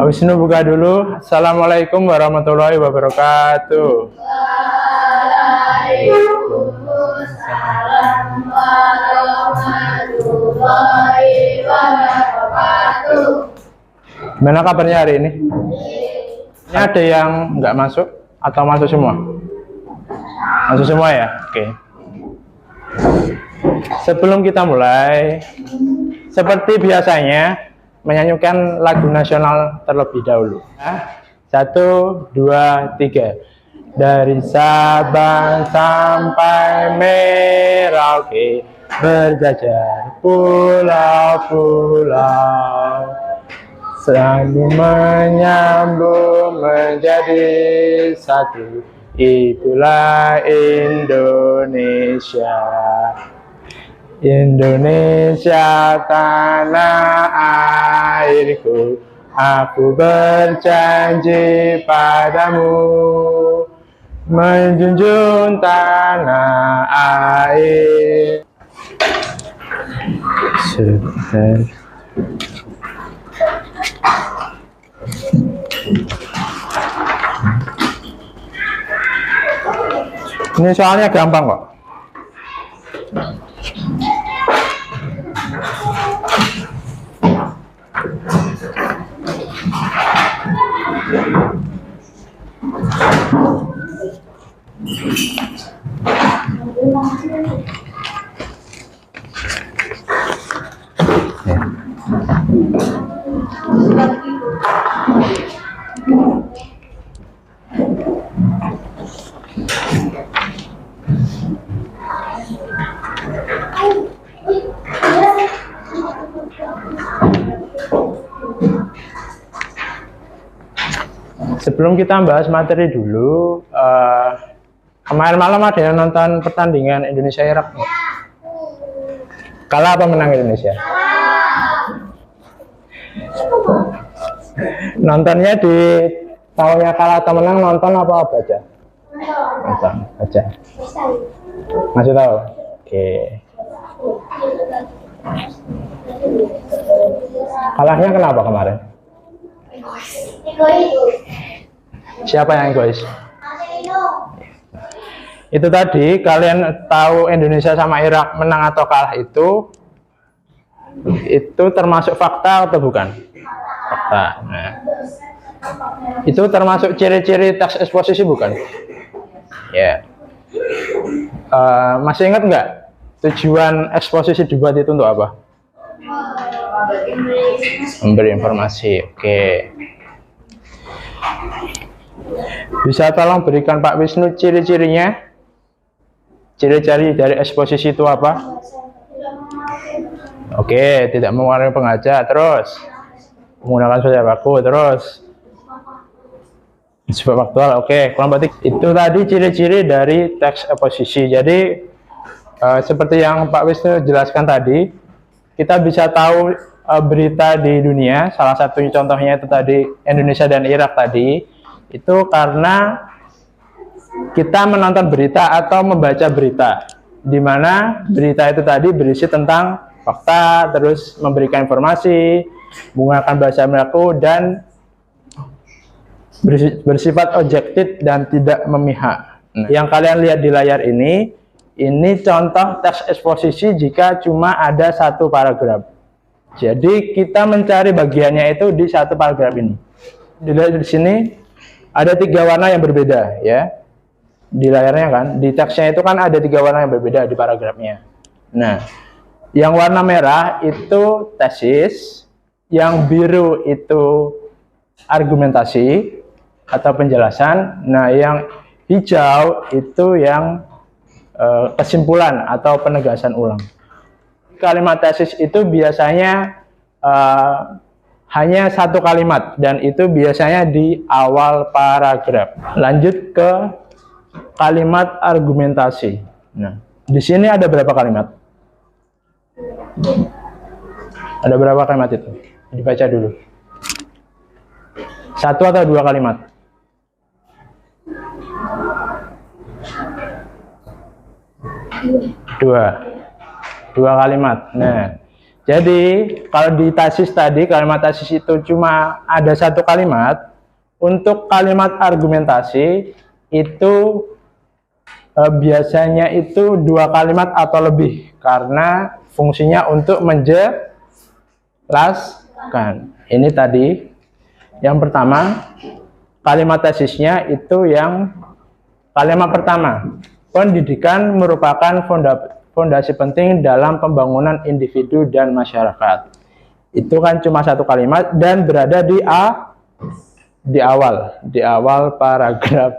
Pak Wisnu buka dulu. Assalamualaikum warahmatullahi wabarakatuh. Waalaikumsalam warahmatullahi wabarakatuh. Gimana kabarnya hari ini? Ini ada yang nggak masuk atau masuk semua? Masuk semua ya? Oke. Sebelum kita mulai, seperti biasanya, menyanyikan lagu nasional terlebih dahulu. 1, 2, 3. Dari Sabang sampai Merauke, berjajar pulau-pulau, selalu menyambung menjadi satu. Itulah Indonesia. Indonesia tanah airku, aku berjanji padamu, menjunjung tanah air. Ini soalnya gampang kok. Sebelum kita bahas materi dulu, kemarin malam ada yang nonton pertandingan Indonesia-Irak? Kalah apa menang Indonesia? Nontonnya di tahunya kalah atau menang, nonton apa baca? Nonton, baca. Masih tahu? Oke. Kalahnya kenapa kemarin? Siapa yang egois? Itu tadi, kalian tahu Indonesia sama Irak menang atau kalah itu termasuk fakta atau bukan? Fakta. Nah, itu termasuk ciri-ciri teks eksposisi bukan? Ya. Masih ingat nggak tujuan eksposisi debat itu untuk apa? Memberi informasi. Oke. Bisa tolong berikan Pak Wisnu ciri-cirinya? Ciri-ciri dari eksposisi itu apa? Oke, tidak mengurangi pengajar. Terus menggunakan sumber baku. Terus sifat faktual. Oke, kelompok 3. Itu tadi ciri-ciri dari teks eksposisi. Jadi seperti yang Pak Wisnu jelaskan tadi, kita bisa tahu berita di dunia. Salah satu contohnya itu tadi Indonesia dan Irak tadi. Itu karena kita menonton berita atau membaca berita, di mana berita itu tadi berisi tentang fakta, terus memberikan informasi, menggunakan bahasa Melayu dan bersifat objektif dan tidak memihak. Nah, yang kalian lihat di layar ini contoh teks eksposisi jika cuma ada satu paragraf. Jadi kita mencari bagiannya itu di satu paragraf ini. Dilihat di sini ada 3 warna yang berbeda ya. Di layarnya kan, di teksnya itu kan ada 3 warna yang berbeda di paragrafnya. Nah, yang warna merah itu tesis, yang biru itu argumentasi atau penjelasan. Nah, yang hijau itu yang kesimpulan atau penegasan ulang. Kalimat tesis itu biasanya hanya satu kalimat dan itu biasanya di awal paragraf. Lanjut ke kalimat argumentasi. Nah, di sini ada berapa kalimat? Ada berapa kalimat itu? Dibaca dulu. 1 atau 2 kalimat? 2 kalimat. Nah, Jadi kalau di tesis tadi, kalimat tesis itu cuma ada satu kalimat. Untuk kalimat argumentasi itu biasanya itu 2 kalimat atau lebih, karena fungsinya untuk menjelaskan. Ini tadi yang pertama, kalimat tesisnya itu yang kalimat pertama. Pendidikan merupakan fondasi penting dalam pembangunan individu dan masyarakat. Itu kan cuma satu kalimat dan berada di awal paragraf.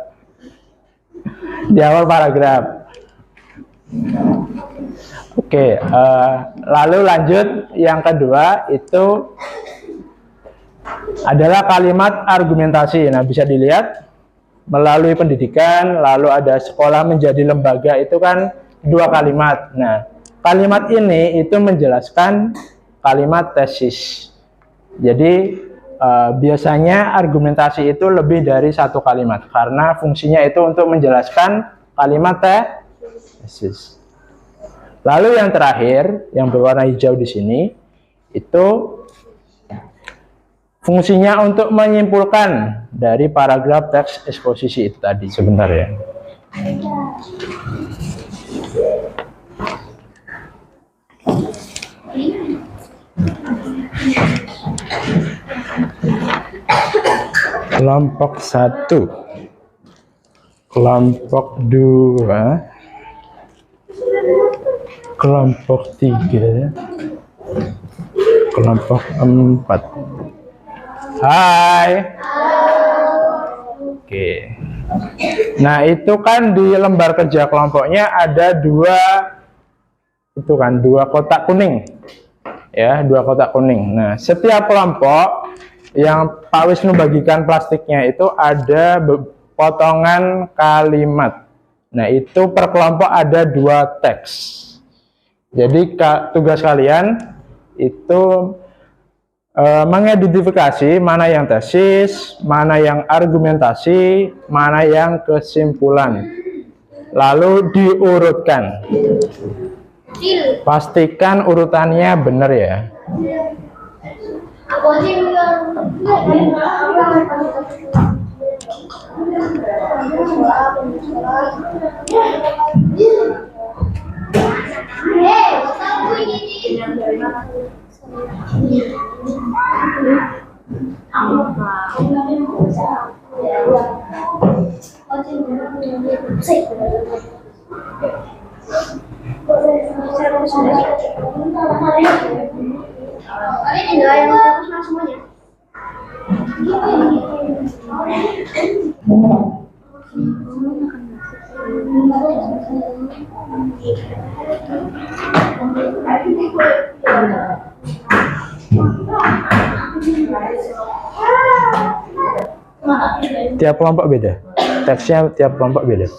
Oke, lalu lanjut yang kedua itu adalah kalimat argumentasi. Nah, bisa dilihat melalui pendidikan, lalu ada sekolah menjadi lembaga, itu kan 2 kalimat. Nah, kalimat ini itu menjelaskan kalimat tesis. Jadi biasanya argumentasi itu lebih dari 1 kalimat karena fungsinya itu untuk menjelaskan kalimat tesis. Lalu yang terakhir yang berwarna hijau di sini itu fungsinya untuk menyimpulkan dari paragraf teks eksposisi itu tadi. Sebentar ya. Kelompok 1, kelompok 2, kelompok 3, kelompok 4. Hai. Oke. Nah, itu kan di lembar kerja kelompoknya ada 2 kotak kuning. Ya, 2 kotak kuning. Nah, setiap kelompok yang Pak Wisnu bagikan plastiknya itu ada potongan kalimat. Nah, itu per kelompok ada 2 teks. Jadi tugas kalian itu mengidentifikasi mana yang tesis, mana yang argumentasi, mana yang kesimpulan. Lalu diurutkan. Pastikan urutannya benar ya. Tiap kelompok beda. Teksnya tiap kelompok beda.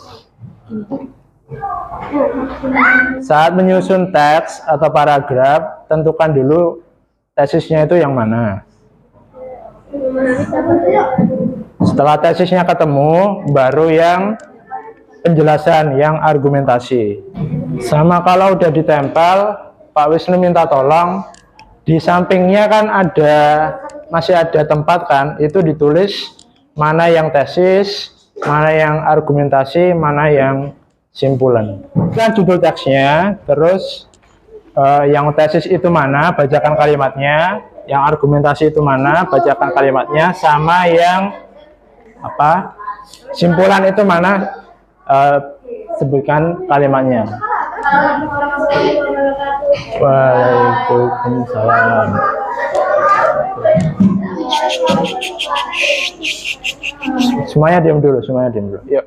Saat menyusun teks atau paragraf, tentukan dulu tesisnya itu yang mana. Setelah tesisnya ketemu, baru yang penjelasan, yang argumentasi. Sama kalau udah ditempel, Pak Wisnu minta tolong, di sampingnya kan masih ada tempat kan, itu ditulis mana yang tesis, mana yang argumentasi, mana yang simpulan. Kan judul teksnya, terus yang tesis itu mana, bacakan kalimatnya, yang argumentasi itu mana, bacakan kalimatnya, sama yang simpulan itu mana, sebutkan kalimatnya. Waalaikumsalam. Semuanya diam dulu, Yuk.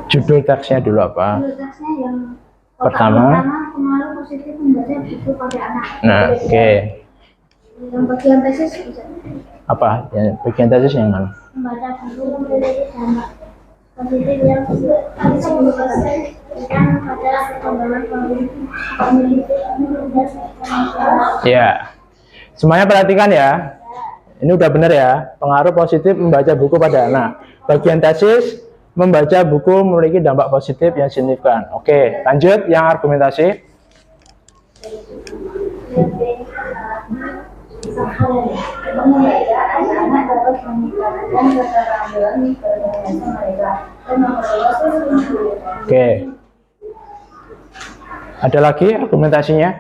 Judul teksnya dulu apa? Pertama, pengaruh positif membaca buku pada anak. Nah, oke. Yang bagian tesis bisa. Apa? Yang bagian tesis yang mana? Membaca buku memiliki dampak positif yang signifikan pada perkembangan komunitas. Ya. Semuanya perhatikan ya. Ini udah benar ya. Pengaruh positif membaca buku pada anak. Bagian tesis membaca buku memiliki dampak positif yang signifikan. Oke, lanjut yang argumentasi. Membaca, anak-anak dapat meningkatkan keterampilan berbahasa mereka dan memperluas guru. Oke. Ada lagi argumentasinya?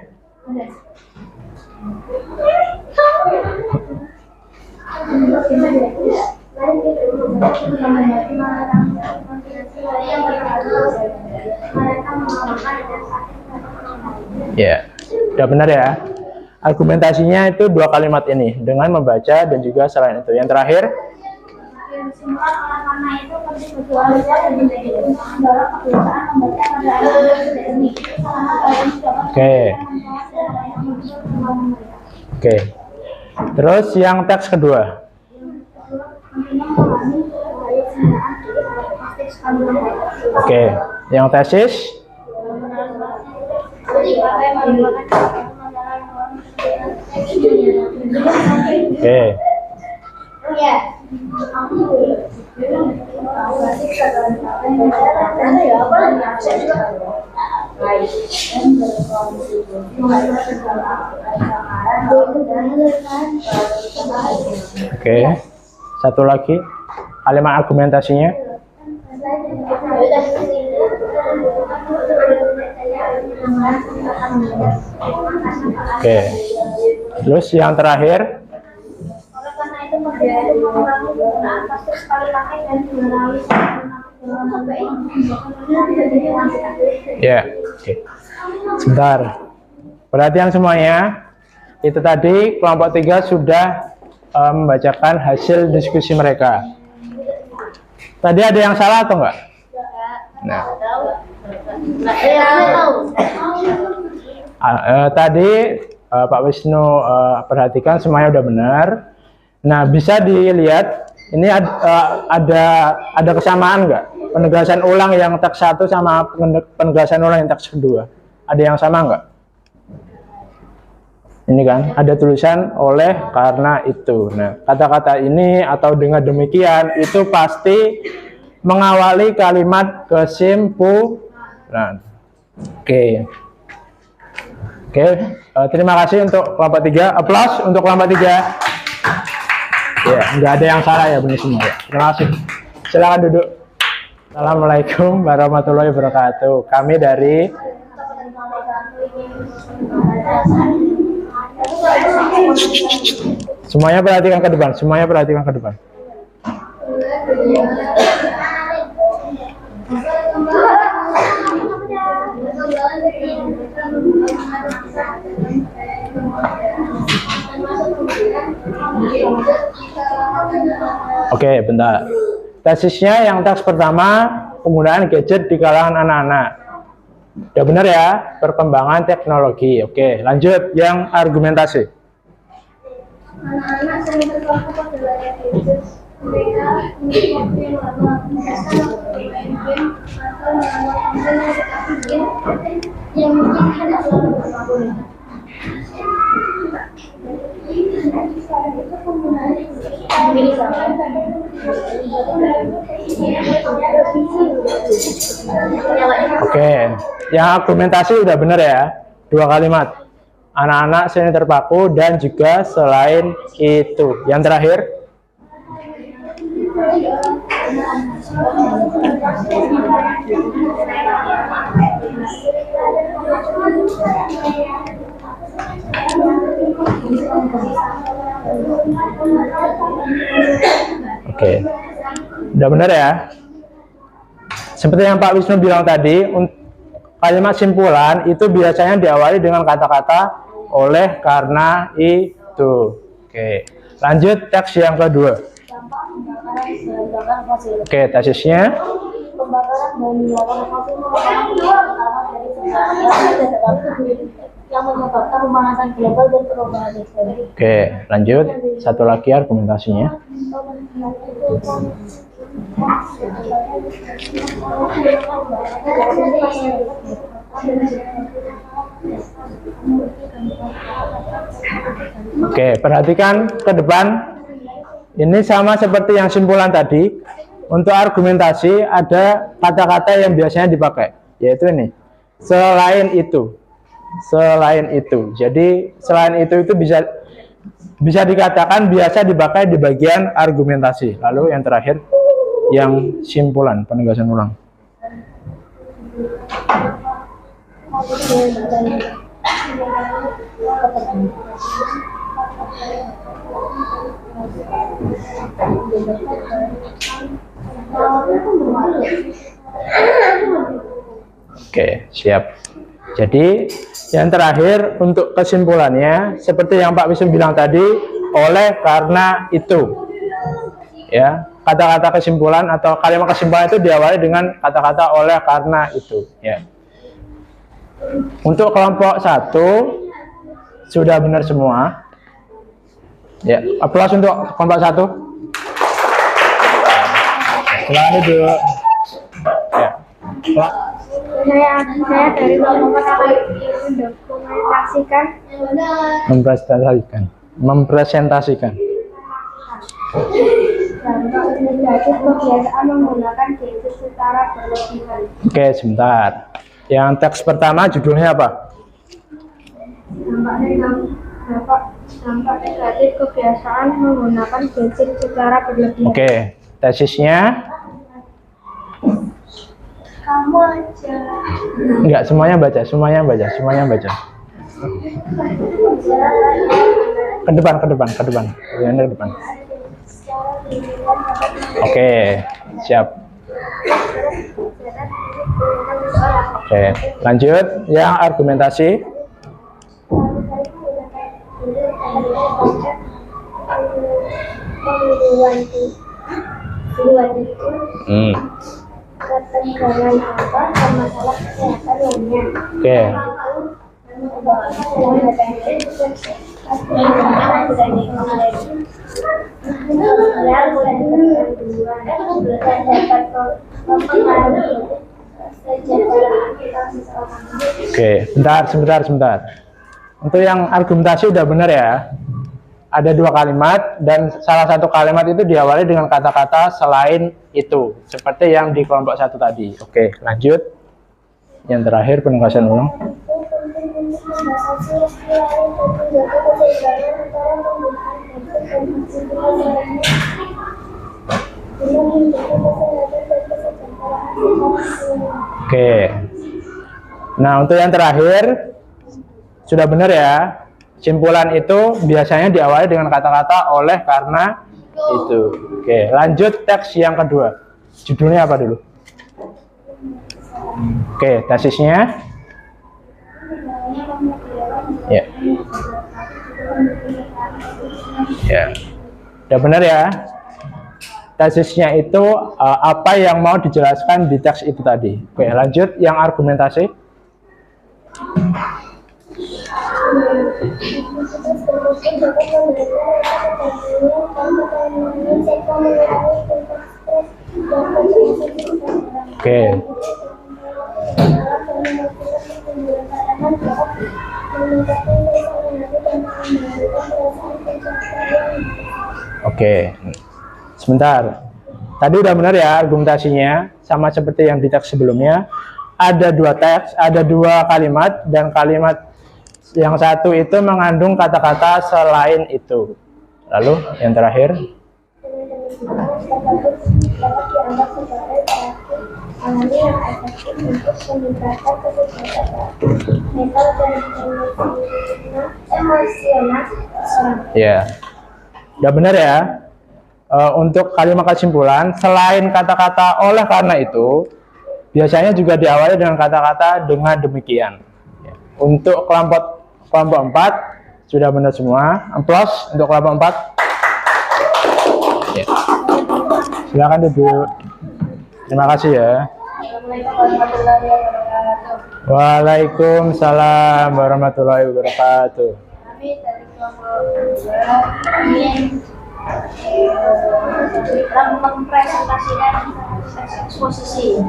Ya, udah benar ya. Argumentasinya itu 2 kalimat ini dengan membaca dan juga selain itu. Yang terakhir, oke. Oke. Terus yang teks kedua. Oke, yang tesis. Oke. Oke. Satu lagi kalimat argumentasinya. Oke. Terus yang terakhir. Ya, oke. Sebentar. Perhatian semuanya. Itu tadi kelompok 3 sudah membacakan hasil diskusi mereka. Tadi ada yang salah atau enggak? Nah. Tadi Pak Wisnu perhatikan semuanya udah benar. Nah, bisa dilihat ini ada kesamaan nggak? Penegasan ulang yang teks 1 sama penegasan ulang yang teks kedua. Ada yang sama nggak? Ini kan ada tulisan oleh karena itu. Nah, kata-kata ini atau dengan demikian itu pasti mengawali kalimat kesimpulan. Oke. Oke, terima kasih untuk kelompok 3. Aplaus untuk kelompok 3. Ya, nggak ada yang salah ya benar semua ya. Terima kasih. Silakan duduk. Assalamualaikum warahmatullahi wabarakatuh. Kami dari semuanya perhatikan ke depan. Semuanya perhatikan ke depan. Oke, bentar. Tesisnya yang teks pertama, penggunaan gadget di kalangan anak-anak. Udah benar ya, perkembangan teknologi. Oke, lanjut yang argumentasi. Anak-anak sering terpaku pada layar gadget. Mereka memiliki waktu yang lama menggunakan bermain game atau menonton konten yang mungkin tidak selalu bermanfaat. Oke, yang argumentasi udah benar ya, 2 kalimat. Anak-anak sering terpaku dan juga selain itu. Yang terakhir. Oke, udah benar ya. Seperti yang Pak Wisnu bilang tadi, kalimat simpulan itu biasanya diawali dengan kata-kata oleh karena itu. Oke, lanjut teks yang kedua. Oke, tesisnya. Pembakaran bahan minyak fosil merupakan utama dari sebenarnya yang menyebabkan pemanasan global dan perubahan iklim. Oke, lanjut. Satu lagi argumentasinya. Oke, perhatikan ke depan. Ini sama seperti yang simpulan tadi. Untuk argumentasi ada kata-kata yang biasanya dipakai, yaitu ini. Selain itu. Selain itu. Jadi selain itu bisa dikatakan biasa dipakai di bagian argumentasi. Lalu yang terakhir yang simpulan, penegasan ulang. Oke, siap. Jadi yang terakhir untuk kesimpulannya seperti yang Pak Wisnu bilang tadi, oleh karena itu. Ya, kata-kata kesimpulan atau kalimat kesimpulan itu diawali dengan kata-kata oleh karena itu, ya. Untuk kelompok 1 sudah benar semua. Ya, aplaus untuk kelompok 1. Silakan duduk. Ya. Saya dari kelompok 1 mempresentasikan. dampak negatif kebiasaan menggunakan gadget secara berlebihan. Oke, sebentar. Yang teks pertama judulnya apa? Dampak negatif kebiasaan menggunakan gadget secara berlebihan. Oke, tesisnya? Kamu aja. Enggak, semuanya baca. Ke depan. Yang ke depan. Oke, siap. Oke, lanjut. Yang argumentasi. Ketegangan apa masalah kesehatan lainnya. Oke. Oke, sebentar. Untuk yang argumentasi udah benar ya. Ada 2 kalimat dan salah satu kalimat itu diawali dengan kata-kata selain itu, seperti yang di kelompok 1 tadi. Oke, lanjut. Yang terakhir penegasan ulang. Oke. Nah, untuk yang terakhir sudah benar ya. Simpulan itu biasanya diawali dengan kata-kata oleh karena itu. Oke, lanjut teks yang kedua. Judulnya apa dulu? Oke, tesisnya. Ya. Ya. Udah benar ya? Tesisnya itu apa yang mau dijelaskan di teks itu tadi. Oke, lanjut yang argumentasi. Oke. Oke. Sebentar. Tadi udah benar ya argumentasinya, sama seperti yang di teks sebelumnya. Ada 2 teks, ada 2 kalimat, dan kalimat yang satu itu mengandung kata-kata selain itu. Lalu yang terakhir. Ya, udah benar ya. Untuk kalimat kesimpulan, selain kata-kata oleh karena itu, biasanya juga diawali dengan kata-kata dengan demikian. Untuk kelompok 4 sudah benar semua. Aplaus untuk kelompok 4. Ya. Silakan duduk. Terima kasih ya. Waalaikumsalam warahmatullahi wabarakatuh. Kami dari kelompok 2 mempresentasikan eksposisi.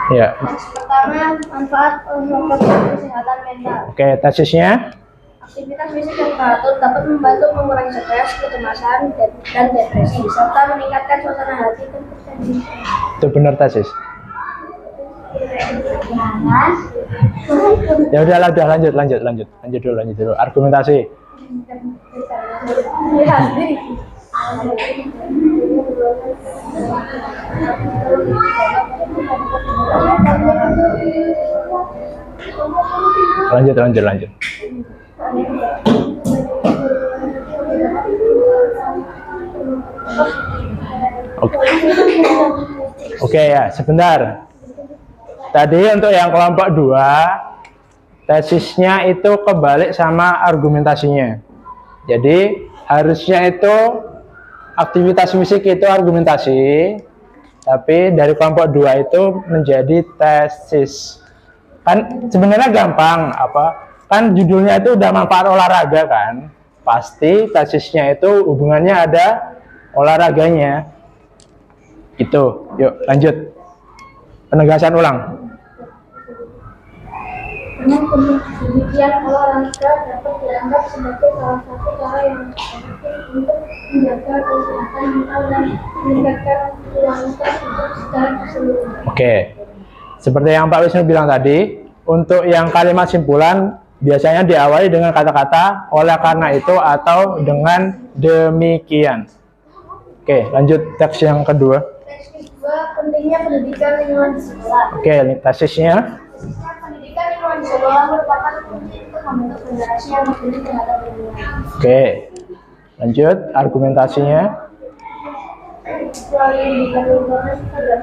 Ya. Teks pertama, manfaat untuk kesehatan mental. Oke, tesisnya. Aktivitas fisik yang teratur dapat membantu mengurangi stres, kecemasan, dan depresi, serta meningkatkan suasana hati dan percaya. Itu benar tesis. Ya udah lanjut dulu argumentasi. Lanjut. Oke ya, sebentar. Tadi untuk yang kelompok 2, tesisnya itu kebalik sama argumentasinya. Jadi harusnya itu aktivitas fisik itu argumentasi, tapi dari kelompok 2 itu menjadi tesis. Kan sebenarnya gampang, kan judulnya itu udah manfaat olahraga kan, pasti tesisnya itu hubungannya ada olahraganya. Itu, yuk lanjut. Penegasan ulang. Dengan demikian, olahraga dapat dianggap sebagai salah satu cara yang efektif untuk menjaga kesehatan mental dan meningkatkan kualitas hidup secara keseluruhan. Oke, seperti yang Pak Wisnu bilang tadi, untuk yang kalimat simpulan biasanya diawali dengan kata-kata oleh karena itu atau dengan demikian. Oke, lanjut teks yang kedua. Teks kedua, pentingnya pendidikan lingkungan di sekolah. Oke, tesisnya. Pendidikan lingkungan di sekolah merupakan kunci untuk membentuk generasi yang peduli terhadap lingkungan. Oke, lanjut argumentasinya. Melalui pendidikan lingkungan terdapat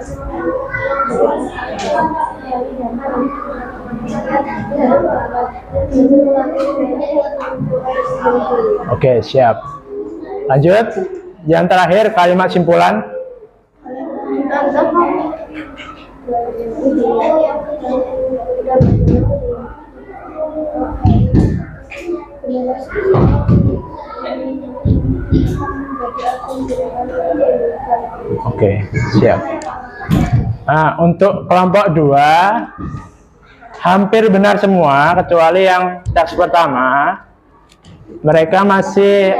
Oke, siap. Lanjut. Yang terakhir kalimat simpulan. Oke, siap. Nah, untuk kelompok 2 hampir benar semua kecuali yang teks pertama. Mereka masih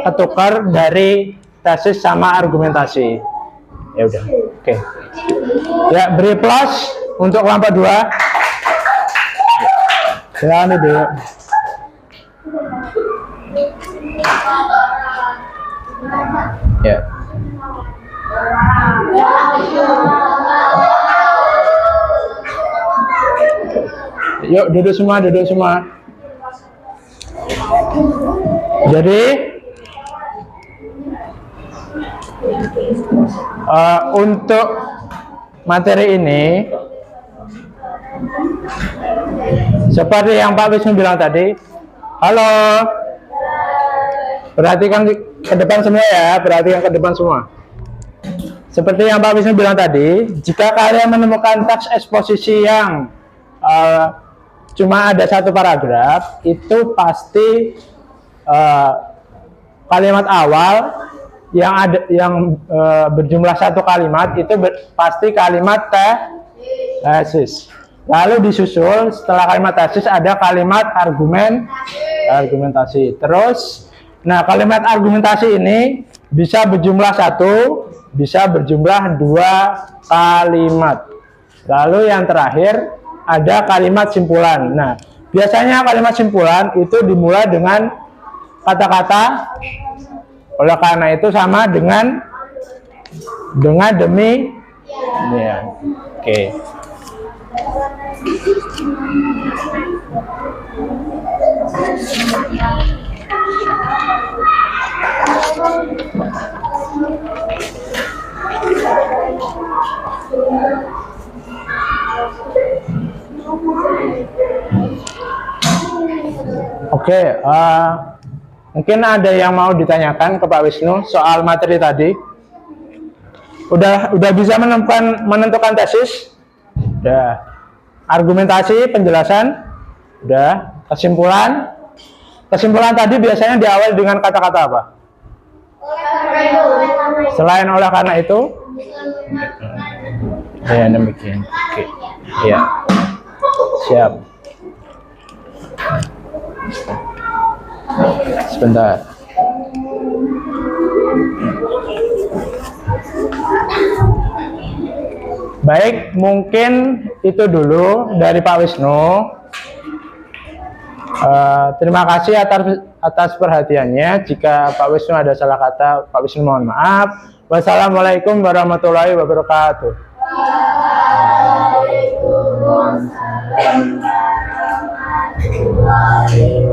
ketukar dari tesis sama argumentasi. Ya udah. Oke. Ya, beri plus untuk kelompok 2. Silakan duduk. Ya. Yuk, duduk semua. Jadi untuk materi ini seperti yang Pak Wisnu bilang tadi. Halo, perhatikan ke depan semua ya, seperti yang Pak Wisnu bilang tadi, jika kalian menemukan teks eksposisi yang cuma ada satu paragraf, itu pasti kalimat awal yang berjumlah satu kalimat itu pasti kalimat tesis. Lalu disusul setelah kalimat tesis ada kalimat argumentasi. Terus, nah kalimat argumentasi ini bisa berjumlah 1, bisa berjumlah 2 kalimat. Lalu yang terakhir ada kalimat simpulan. Nah, biasanya kalimat simpulan itu dimulai dengan kata-kata oleh karena itu sama dengan demi. Ya. Oke. Oke, mungkin ada yang mau ditanyakan ke Pak Wisnu soal materi tadi. Udah bisa menentukan tesis? Udah. Argumentasi, penjelasan? Udah. Kesimpulan? Kesimpulan tadi biasanya diawali dengan kata-kata apa? Selain oleh karena itu? Ya, demikian. Oke. Iya. Siap. Sebentar. Baik, mungkin itu dulu dari Pak Wisnu. Terima kasih atas perhatiannya. Jika Pak Wisnu ada salah kata, Pak Wisnu mohon maaf. Wassalamualaikum warahmatullahi wabarakatuh. Waalaikumsalam warahmatullahi wabarakatuh.